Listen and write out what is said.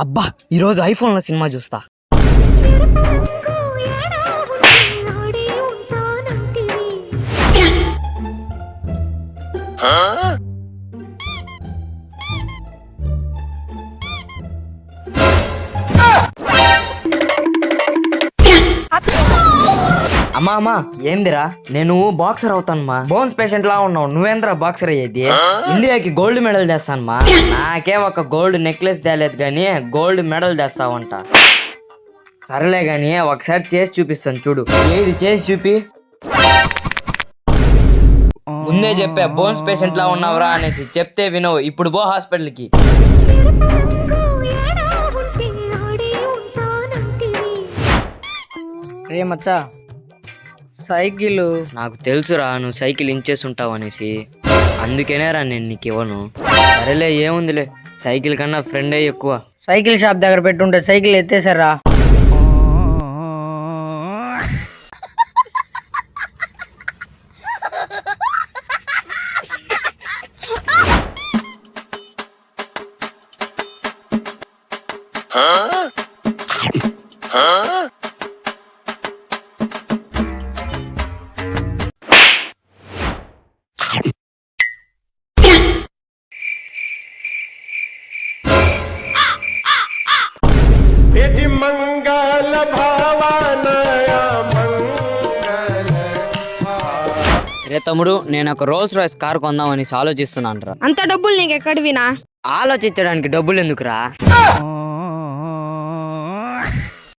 అబ్బా ఈరోజు ఐఫోన్లో సినిమా చూస్తా. అమ్మా అమ్మా ఏందిరా, నేను బాక్సర్ అవుతానమ్మా. బోన్స్ పేషెంట్ లా ఉన్నావు, నువ్వేంద్రా బాక్సర్ అయ్యేది? ఇండియాకి గోల్డ్ మెడల్ తెస్తానమ్మా. నాకేం ఒక గోల్డ్ నెక్లెస్ తేలేదు గానీ గోల్డ్ మెడల్ తెస్తావంట. సరేలే గానీ ఒకసారి చేసి చూపిస్తాను చూడు. ఏది చేసి చూపి. ముందే చెప్పా బోన్స్ పేషెంట్ లా ఉన్నావురా అనేసి, చెప్తే వినవు. ఇప్పుడు పో హాస్పిటల్కి. రే మచ్చా, సైకిల్ నాకు తెలుసురా నువ్వు సైకిల్ ఇంచేసి ఉంటావు అనేసి, అందుకేనేరా నేను నీకు ఇవ్వను. సరేలే ఏముందిలే, సైకిల్ కన్నా ఫ్రెండే ఎక్కువ. సైకిల్ షాప్ దగ్గర పెట్టుంటే సైకిల్ ఎత్తేసారా? మంగళ భావనయా మంగళ. రే తమ్ముడు, నేను ఒక రోల్స్ రాయ్స్ కార్ కొందామని ఆలోచిస్తున్నాను రా. అంత డబ్బులు నీకు ఎక్కడివినా? ఆలోచించడానికి డబ్బులు ఎందుకురా?